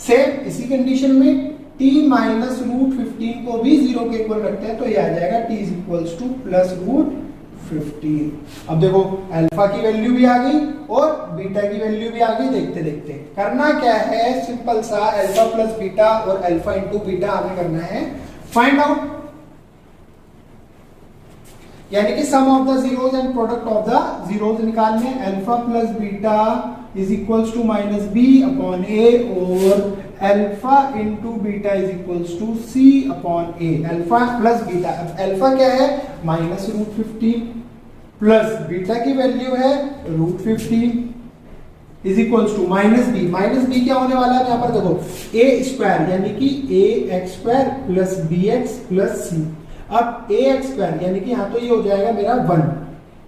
Same इसी कंडीशन में t माइनस रूट 15 को भी 0 के इक्वल रखते हैं, तो ये आ जाएगा t is equals to plus root 15। अब देखो अल्फा की वैल्यू भी आ गई और बीटा की वैल्यू भी आ गई। देखते देखते करना क्या है, सिंपल सा अल्फा प्लस बीटा और अल्फा इंटू बीटा हमें करना है फाइंड आउट, यानी कि sum of the zeros and product of the zeros निकालने। Alpha plus beta is equals to minus B upon A और alpha into beta is equals to C upon A. Alpha plus beta, अब alpha क्या है minus root 15 plus beta की value है root 15 is equals to minus B. Minus B क्या होने वाला है यहाँ पर देखो, ए स्क्वायर यानी कि A X square plus B X plus C. अब ए एक्स स्क्वायर यानी कि यहां तो ये हो जाएगा मेरा 1,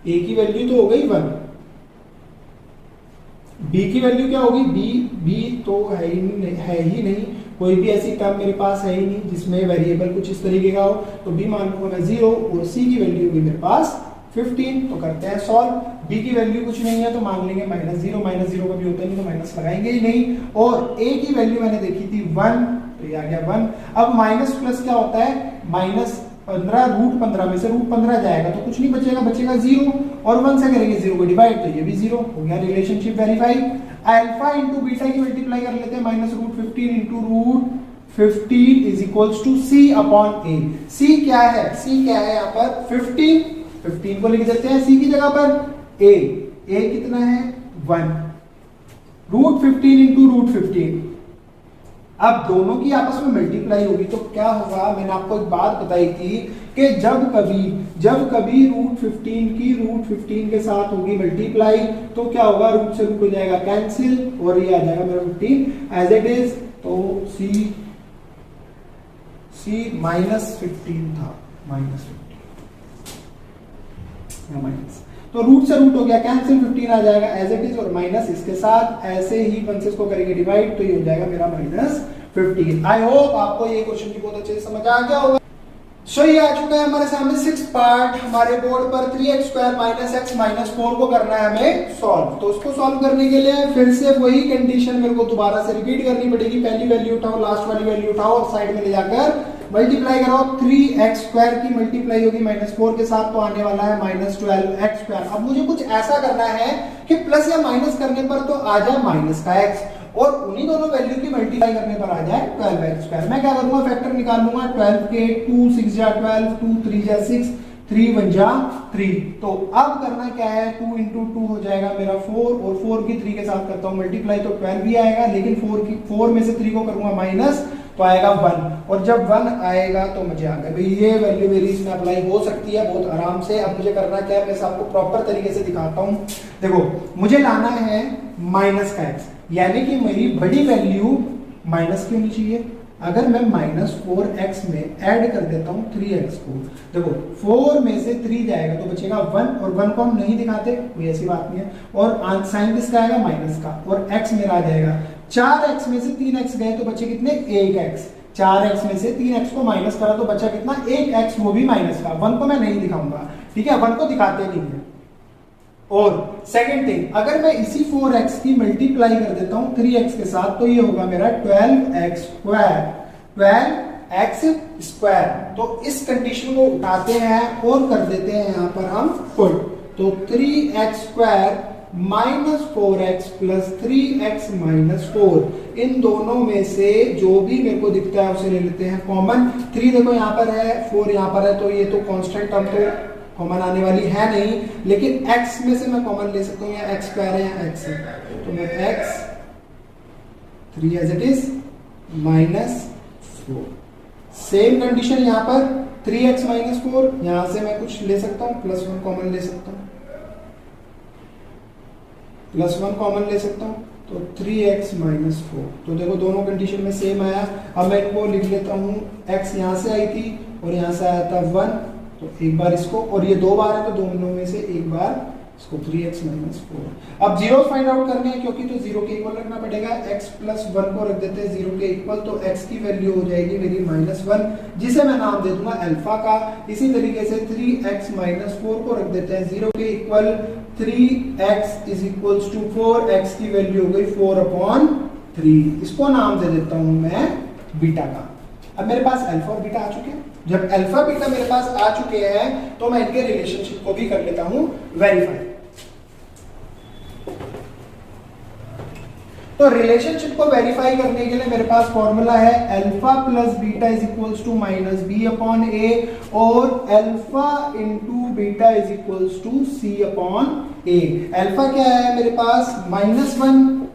ए की वैल्यू तो हो गई 1, बी की वैल्यू क्या होगी, बी तो है ही नहीं, कोई भी ऐसी टर्म मेरे पास है ही नहीं जिसमें वेरिएबल कुछ इस तरीके का हो, तो बी मान लूंगा मैं 0 और सी की वैल्यू होगी मेरे पास 15। तो करते हैं सॉल्व, बी की वैल्यू कुछ नहीं है तो मान लेंगे -0, -0 कभी होता नहीं तो माइनस लगाएंगे ही नहीं, और ए की वैल्यू मैंने देखी थी 1, तो ये आ गया 1। अब माइनस प्लस क्या होता है, -15 √15 में से √15 जाएगा तो कुछ नहीं बचेगा, बचेगा 0, और 1 से करेंगे 0 को डिवाइड तो ये भी 0 हो गया, relationship verify. Alpha into beta की मल्टीप्लाई कर लेते हैं, -√15 into √15 is equals to C upon A. C क्या है, सी क्या है यहाँ पर 15 को लिख देते हैं सी की जगह पर, ए कितना है 1, √15 इंटू √15। अब दोनों की आपस में मल्टीप्लाई होगी तो क्या होगा, मैंने आपको एक बात बताई थी कि जब कभी √15 की √15 के साथ होगी मल्टीप्लाई तो क्या होगा, रूट से रूट हो जाएगा कैंसिल और ये आ जाएगा मेरा 15 एज इट इज। तो सी -15 था, माइनस तो रूट से रूट हो गया कैंसिल, 15 आ जाएगा एज इट इज, और माइनस इसके साथ ऐसे ही 1 से इसको करेंगे डिवाइड तो ये हो जाएगा मेरा -15। आई होप आपको ये क्वेश्चन की बहुत अच्छे से समझ आ गया होगा। सो ये आ चुका है हमारे सामने 6th पार्ट हमारे बोर्ड पर, 3x² - x - 4 को करना है हमें सॉल्व। तो उसको सॉल्व करने के लिए फिर से वही कंडीशन मेरे को दोबारा से रिपीट करनी पड़ेगी, पहली वैल्यू उठाओ, लास्ट वाली वैल्यू उठाओ और साइड में ले जाकर मल्टीप्लाई करो। 3x² की मल्टीप्लाई होगी -4 के साथ तो आने वाला है -12x²। अब मुझे कुछ ऐसा करना है कि प्लस या माइनस करने पर तो आ जाए माइनस का x और उन्हीं दोनों वैल्यू की मल्टीप्लाई करने पर आ जाए 12x²। मैं क्या करूंगा, फैक्टर निकाल लूंगा, 12 के 2 6 जा 12, 2 3 जा 6, 3 1 जा 3। तो अब करना क्या है, 2 × 2 हो जाएगा मेरा 4 और 4 की 3 के साथ करता हूं मल्टीप्लाई तो 12 भी आएगा, लेकिन 4 में से 3 को करूंगा माइनस तो आएगा 1, और जब 1 आएगा तो मुझे आ गया भाई ये वैल्यू मेरी इसमें अप्लाई हो सकती है बहुत आराम से। अब मुझे करना क्या है, मैं आपको प्रॉपर तरीके से दिखाता हूं। देखो मुझे लाना है माइनस का x, यानी कि मेरी बड़ी वैल्यू माइनस की होनी चाहिए। अगर मैं -4x में ऐड कर देता हूं 3x को, देखो 4 में से 3 जाएगा तो बचेगा 1, और 1 को हम नहीं दिखाते, कोई ऐसी बात नहीं है, और साइन किसका आएगा माइनस का, और x मेरा आ जाएगा 4x में से 3x गए तो बचे कितने 1x, 4x में से 3x को माइनस करा तो बचा कितना 1x, वो भी माइनस का। 1 को मैं नहीं दिखाऊंगा, ठीक है, 1 को दिखाते नहीं है। और सेकंड थिंग, अगर मैं इसी 4x की मल्टीप्लाई कर देता हूं 3x के साथ तो ये होगा मेरा 12x²। तो इस कंडीशन को उठाते हैं और कर देते हैं यहां पर हम पुट, तो 3x² -4x + 3x - 4, इन दोनों में से जो भी मेरे को दिखता है उसे ले लेते हैं कॉमन। 3 देखो यहाँ पर है, 4 यहाँ पर है, तो ये तो कांस्टेंट टर्म तो कॉमन आने वाली है नहीं, लेकिन x में से मैं कॉमन ले सकता हूँ, या x² है या x है, तो मैं x 3 as it is -4। Same condition यहाँ पर 3x - 4, यहां से मैं कुछ ले सकता हूँ, +1 कॉमन ले सकता हूँ, +1 कॉमन ले सकता हूँ, तो 3x - 4। तो देखो दोनों कंडीशन में सेम आया। अब मैं इनको लिख लेता हूँ, x यहां से आई थी और यहां से आया था 1, तो एक बार इसको, और ये 2 बार है तो दोनों में से एक बार इसको 3x - 4। अब जीरो फाइंड आउट करने हैं, क्योंकि तो 0 के इक्वल रखना पड़ेगा, x + 1 को रख देते हैं 0 के इक्वल, तो x की वैल्यू हो जाएगी मेरी -1, जिसे मैं नाम दे दूंगा अल्फा का। इसी तरीके से 3x - 4 को रख देते हैं 0 के इक्वल, 3x = 4, x की वैल्यू हो गई 4/3, इसको नाम दे देता हूं मैं बीटा का। अब मेरे पास अल्फा और बीटा आ चुके हैं। जब अल्फा बीटा मेरे पास आ चुके हैं तो मैं इनके रिलेशनशिप को भी कर लेता हूं वेरीफाई। तो रिलेशनशिप को वेरीफाई करने के लिए मेरे पास फॉर्मूला है अल्फा + बीटा = -b/a, और अल्फा × बीटा = c/a। अल्फा क्या है मेरे पास -1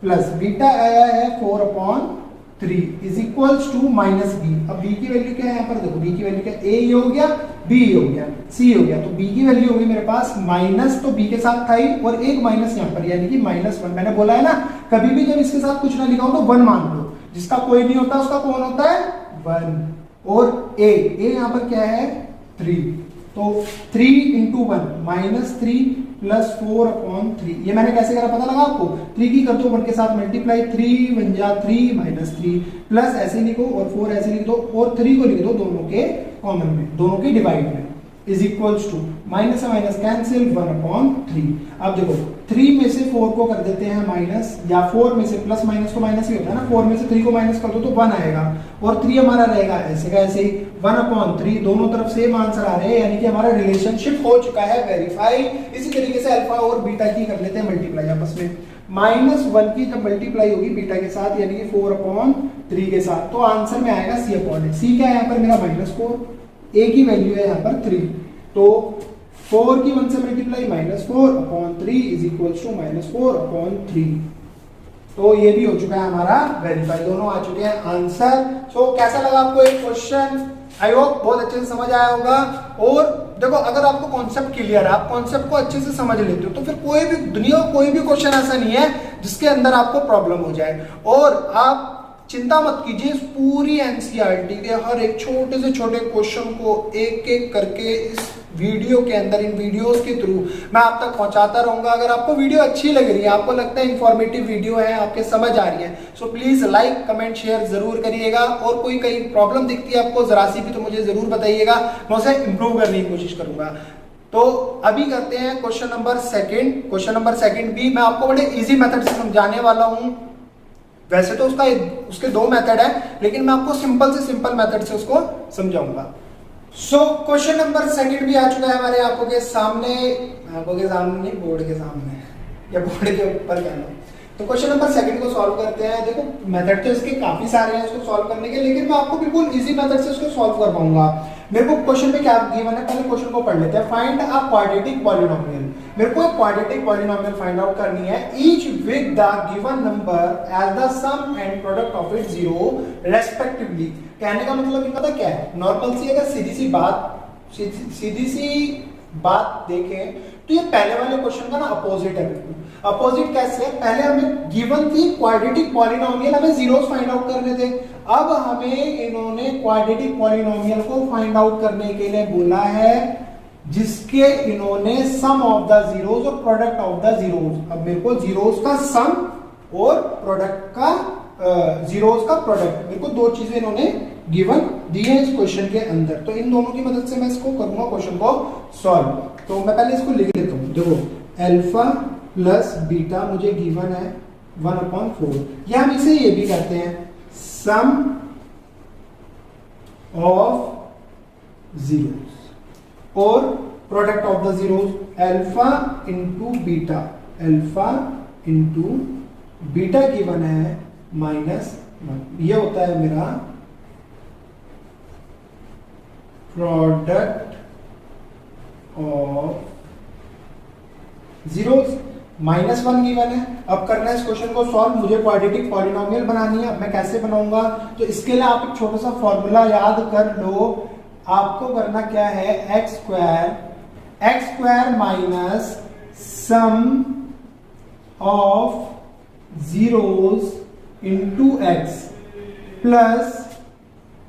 प्लस बीटा आया है 4/3 = -b। अब b की वैल्यू क्या है यहाँ पर, देखो b की वैल्यू क्या, a ये हो गया, b हो गया, c हो गया, तो b की वैल्यू होगी मेरे पास माइनस, तो b के साथ था ही, और एक माइनस यहाँ पर, यानी कि -1। मैंने बोला है ना, कभी भी जब इसके साथ कुछ ना लिखा हो तो 1 मान लो, जिसका कोई नहीं होता उसका कौन होता है 1, और ए यहाँ पर क्या है 3, तो 3 इंटू 1 -3 प्लस 4/3। ये मैंने कैसे करा पता लगा आपको, 3 की कर दो 1 के साथ मल्टीप्लाई, 3 1 जा 3 -3 प्लस ऐसे लिखो और 4 ऐसे लिख दो और 3 को लिख दो दोनों के कॉमन में, दोनों के डिवाइड में, इज इक्वल्स टू माइनस से माइनस कैंसिल 1/3। अब देखो 3 में से 4 को कर देते हैं माइनस, या 4 में से प्लस माइनस तो माइनस ही होता है ना, 4 में से 3 को माइनस कर दो तो 1 आएगा और 3 हमारा रहेगा ऐसे का ऐसे ही 1/3। दोनों तरफ सेम आंसर आ रहे हैं, यानी कि हमारा रिलेशनशिप हो चुका है वेरीफाई। इसी तरीके से अल्फा और बीटा की कर लेते हैं मल्टीप्लाई आपस में, -1 की जब मल्टीप्लाई होगी बीटा के साथ यानी कि 4/3 के साथ, तो आंसर में आएगा C/8। C क्या है यहाँ पर मेरा -4, A की वैल्यू है यहाँ पर 3, तो 4 की 1 से मल्टीप्लाई -4/3 इज इक्वल्स टू -4/3। तो ये भी हो चुका है हमारा वेरीफाई, दोनों आ चुके हैं आंसर। सो कैसा लगा आपको एक क्वेश्चन, आई होप बहुत अच्छे से समझ आया होगा। और देखो अगर आपको कॉन्सेप्ट क्लियर है, आप कॉन्सेप्ट को अच्छे से समझ लेते हो, तो फिर कोई भी दुनिया कोई भी क्वेश्चन ऐसा नहीं है जिसके अंदर आपको प्रॉब्लम हो जाए। और आप चिंता मत कीजिए, इस पूरी एनसीईआरटी के हर एक छोटे से छोटे क्वेश्चन को एक एक करके इस वीडियो के अंदर, इन वीडियोस के थ्रू मैं आप तक पहुंचाता रहूंगा। अगर आपको वीडियो अच्छी लग रही है, आपको लगता है इंफॉर्मेटिव वीडियो है, आपके समझ आ रही है, so please like comment share जरूर करिएगा। और कोई कहीं प्रॉब्लम दिखती है आपको जरा सी भी तो मुझे जरूर बताइएगा, मैं उसे इंप्रूव करने की कोशिश करूंगा। तो अभी करते हैं question number second. Question number second भी मैं आपको बड़े इजी मेथड से समझाने वाला हूं। वैसे तो उसके 2 मेथड है, लेकिन मैं आपको सिंपल से सिंपल मेथड से उसको समझाऊंगा। सो क्वेश्चन नंबर सेकंड भी आ चुका है हमारे आंखों के सामने नहीं, बोर्ड के सामने या बोर्ड के ऊपर कहना। तो क्वेश्चन नंबर सेकंड को सॉल्व करते हैं। देखो मेथड तो इसके काफी सारे हैं इसको सॉल्व करने के, लेकिन मैं आपको बिल्कुल इजी मेथड से इसको सॉल्व कर पाऊंगा। मेरे को क्वेश्चन में क्या गिवन है, पहले क्वेश्चन को पढ़ लेते हैं। Find a quadratic polynomial. मेरे को एक क्वाड्रेटिक पॉलिनोमियल फाइंड आउट करनी है, each with the given number as the sum and product of it 0 respectively. कहने का मतलब ये पता क्या है, नॉर्मल सी अगर सीधी सी बात देखें तो ये पहले वाले क्वेश्चन का ना अपोजिट है। अपोजिट कैसे है, पहले हमें गिवन थी क्वाड्रेटिक पॉलिनोमियल, हमें जीरोस फाइंड आउट करने थे। अब हमें इन्होंने क्वाड्रेटिक पॉलिनोमियल को फाइंड आउट करने के लिए बोला है जिसके इन्होंने सम ऑफ द जीरोस और प्रोडक्ट ऑफ द जीरोस। अब मेरे को जीरोस का सम और प्रोडक्ट का जीरोस का प्रोडक्ट, मेरे को 2 चीजें इन्होंने गिवन दी है इस क्वेश्चन के अंदर। तो इन दोनों की मदद से मैं इसको करूंगा क्वेश्चन को सॉल्व। तो मैं पहले इसको लिख लेता हूं। देखो अल्फा प्लस बीटा मुझे गिवन है 1/4, या हम इसे ये भी कहते हैं सम ऑफ जीरोस और product of the zeros alpha into beta given है -1। ये होता है मेरा प्रोडक्ट ऑफ जीरोस। -1 गिवन है। अब करना है इस क्वेश्चन को सॉल्व, मुझे क्वाड्रेटिक पॉलिनोमियल बनानी है। अब मैं कैसे बनाऊंगा, तो इसके लिए आप एक छोटा सा फॉर्मूला याद कर लो। आपको करना क्या है, x square minus sum of zeros into x plus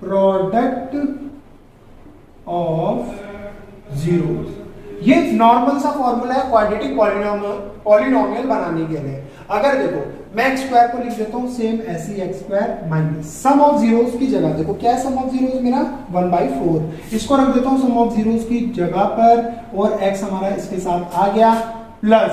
product of zeros. ये नॉर्मल सा फॉर्मूला है क्वाड्रेटिक पॉलिनोमियल बनाने के लिए। अगर देखो मैं एक्स स्क्वायर को लिख देता हूं सेम ऐसे ही, X square minus sum of zeros की जगह, देखो क्या है सम ऑफ जीरोस मेरा 1/4, इसको रख देता हूं सम ऑफ जीरोस की जगह पर और एक्स हमारा इसके साथ आ गया, प्लस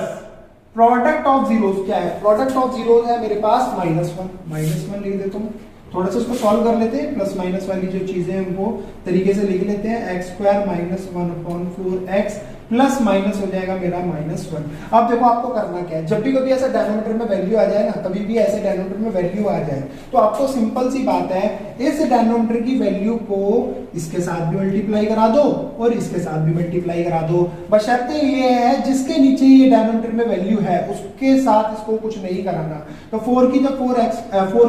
प्रोडक्ट ऑफ जीरोस क्या है, प्रोडक्ट ऑफ जीरोस है मेरे पास -1 लिख देता हूं। थोड़ा सा इसको सॉल्व कर लेते हैं, प्लस माइनस वाली जो चीजें हैं वो तरीके से लिख लेते हैं। X square minus 1/4 x plus minus हो जाएगा मेरा -1। अब देखो आपको करना क्या है, जब भी कभी ऐसा डिनोमिनेटर में वैल्यू आ जाए ना, कभी भी ऐसे डिनोमिनेटर में वैल्यू आ जाए तो आपको सिंपल सी बात है, इस डिनोमिनेटर की वैल्यू को इसके साथ भी मल्टीप्लाई करा दो और इसके साथ भी मल्टीप्लाई करा दो। बशर्ते ये है जिसके नीचे ये डिनोमिनेटर में वैल्यू है उसके साथ इसको कुछ नहीं कराना। तो 4 की जब 4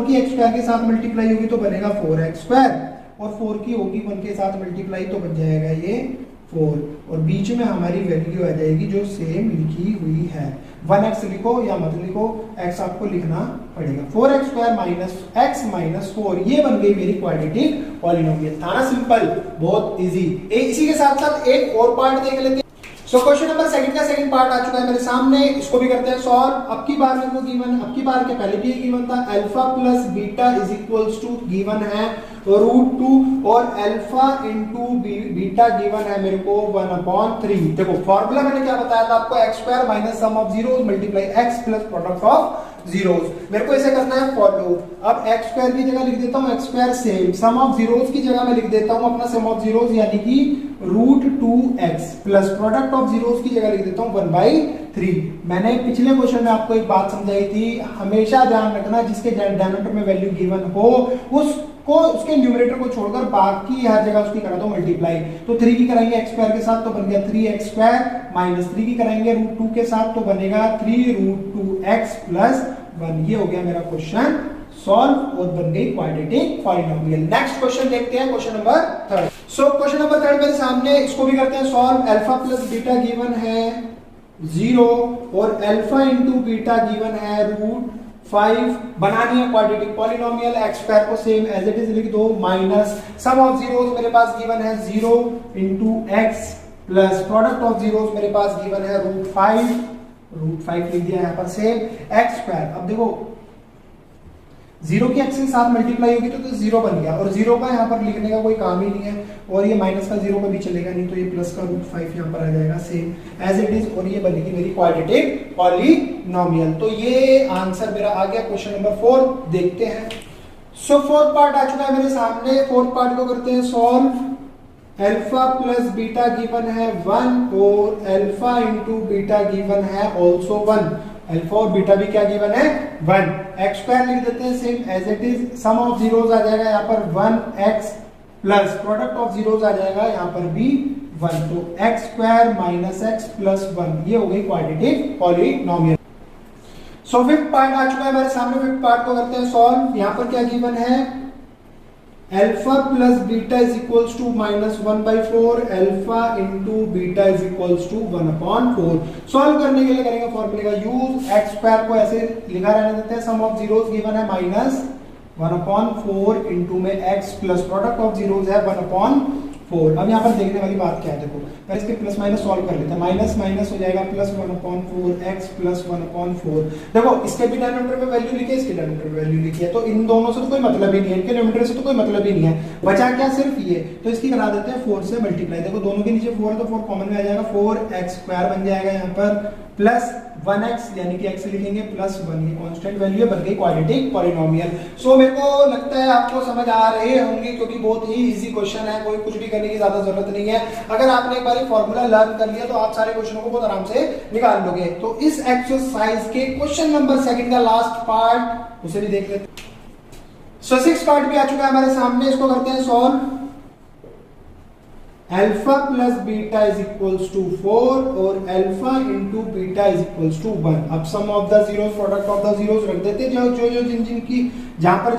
की एक्स स्क्वायर के साथ मल्टीप्लाई होगी तो बनेगा 4x स्क्वायर, और 4 की होगी 1 के साथ मल्टीप्लाई तो बन जाएगा ये 4 और बीच में हमारी वैल्यू आ जाएगी जो सेम लिखी हुई है। 1x लिखो या मत लिखो, x आपको लिखना पड़ेगा। 4x² माइनस x माइनस 4 ये बन गई मेरी क्वाड्रेटिक पॉलिनोमियल। था ना सिंपल, बहुत इजी। इसी के साथ साथ एक और पार्ट देख लेते हैं। सो क्वेश्चन नंबर सेकंड का सेकंड पार्ट आ चुका है मेरे सामने, इसको भी करते हैं सॉल्व। अब की बार मेरे को गिवन, अब की बार के पहले भी गिवन था alpha plus beta is equals to given है √2 और अल्फा इंटू बीटा गिवन है मेरे को 1/3। देखो फॉर्मूला मैंने क्या बताया था आपको, x² minus sum of zeros multiply x plus product of zeros. मेरे को ऐसे करना है फॉलो। अब x² की जगह लिख देता हूं x² same, some of zeros की जगह मैं लिख देता हूं अपना सम ऑफ जीरोस यानी कि √2x plus product of zeros की जगह लिख देता हूं 1/3। मैंने पिछले क्वेश्चन में आपको एक बात समझाई थी, हमेशा ध्यान रखना जिसके डिनोमिनेटर में वैल्यू गिवन हो उसको उसके न्यूमरेटर को छोड़कर बाकी हर जगह उसकी करा दो मल्टीप्लाई। तो 3 की कराएंगे x² के साथ तो बन गया 3x² माइनस 3 की कराएंगे √2 के साथ तो बनेगा 3√2x प्लस 1। ये हो गया मेरा क्वेश्चन सॉल्व और बन गई क्वाड्रेटिक पॉलिनोमियल। नेक्स्ट क्वेश्चन देखते हैं, question number 3। So question number 3 मेरे सामने, इसको भी करते हैं solve. Alpha plus beta given है 0 और अल्फा इंटू बीटा गिवन है √5। बनानी है क्वाड्रेटिक पॉलिनोमियल। x² को सेम एज इट इज लिख दो माइनस सम ऑफ जीरोस मेरे पास गिवन है 0 into x plus product of zeros मेरे पास गिवन है √5 लिख दिया यहाँ पर सेम x²। अब देखो 0 की x के साथ मल्टीप्लाई होगी तो 0 बन गया और 0 का यहाँ पर लिखने का कोई काम ही नहीं है और ये माइनस का 0 कभी चलेगा नहीं तो ये प्लस का √5 यहाँ पर आ जाएगा सेम एज इट इज और ये बनेगी मेरी क्वाड्रेटिक पॉलिनोमियल। तो ये आंसर मेरा आ गया। क्वेश्चन नंबर 4 देखते हैं। सो फोर्थ पार्ट आ चुका है मेरे सामने, फोर्थ पार्ट को करते हैं solve. Alpha plus beta given है 1 और अल्फा इंटू बीटा गिवन है ऑल्सो 1। अल्फा और बीटा भी क्या गिवन है 1। x² लिख देते हैं same as it is, sum of zeros आ जाएगा यहाँ पर 1x plus product of zeros आ जाएगा यहाँ पर भी 1। तो x² माइनस x प्लस 1 ये हो गई quadratic polynomial. So fifth part आ चुका है मेरे सामने, फिफ्थ पार्ट को करते हैं सॉल्व। यहाँ पर क्या गिवन है alpha plus beta is equals to minus 1/4 alpha into beta is equals to 1/4। Solve करने के लिए करेंगे फॉर्मूले का यूज। x² को ऐसे लिखा रहने देते हैं, सम ऑफ जीरोस गिवन है माइनस 1/4 इंटू में x plus product of zeros है 1/4। अब यहाँ पर देखने वाली बात क्या है, देखो पहले इसके प्लस माइनस सॉल्व कर लेते हैं। माइनस माइनस हो जाएगा प्लस 1/4 x प्लस 1/4। देखो इसके भी डिनोमिनेटर में वैल्यू लिखी है, इसके डिनोमिनेटर में वैल्यू लिखी है, तो इन दोनों से तो कोई मतलब ही नहीं है, इनके डिनोमिनेटर से तो कोई मतलब ही नहीं है। बचा क्या सिर्फ ये, तो इसकी करा देते हैं 4 से मल्टीप्लाई। देखो दोनों के नीचे 4 है तो 4 कॉमन में आ जाएगा, 4x² बन जाएगा यहाँ पर प्लस 1x यानी कि x लिखेंगे प्लस 1। ये कांस्टेंट वैल्यू बन गई क्वाड्रेटिक पॉलिनोमियल। सो मेरे को लगता है आपको समझ आ रहे होंगे क्योंकि बहुत ही इजी क्वेश्चन है, कोई कुछ भी करने की ज्यादा जरूरत नहीं है। अगर आपने एक बार फॉर्मूला लर्न कर लिया तो आप सारे क्वेश्चनों को बहुत आराम से निकाल लोगे। तो इस एक्सरसाइज के क्वेश्चन नंबर 2 का लास्ट पार्ट उसे भी देख लेते हैं। सो 6 पार्ट भी आ चुका है हमारे सामने, इसको करते हैं solve. Alpha plus beta is equals to 4 और alpha into beta is equals to 1। अब sum of the zeros product of the zeros रख देते हैं जो जिन की जहां पर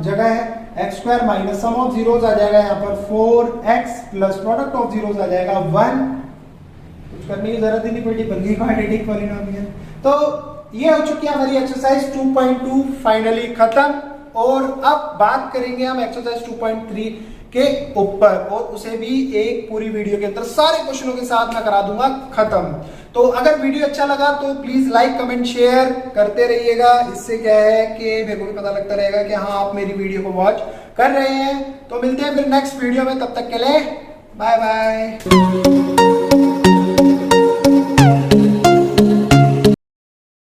जगह है। x² minus sum of zeros आ जाएगा यहाँ पर 4x plus product of zeros आ जाएगा 1। कुछ करने की जरूरत ही नहीं पड़ी, बन गई क्वाड्रेटिक पॉलिनोमियल। तो ये हो चुकी है हमारी एक्सरसाइज 2.2 फाइनली खत्म। और अब बात करेंगे हम एक्सरसाइज 2.3 के ऊपर और उसे भी एक पूरी वीडियो के अंदर सारे क्वेश्चनों के साथ मैं करा दूंगा खत्म। तो अगर वीडियो अच्छा लगा तो प्लीज लाइक कमेंट शेयर करते रहिएगा। इससे क्या है कि मेरे को भी पता लगता रहेगा कि हाँ आप मेरी वीडियो को वॉच कर रहे हैं। तो मिलते हैं फिर नेक्स्ट वीडियो में, तब तक के लिए बाय बाय।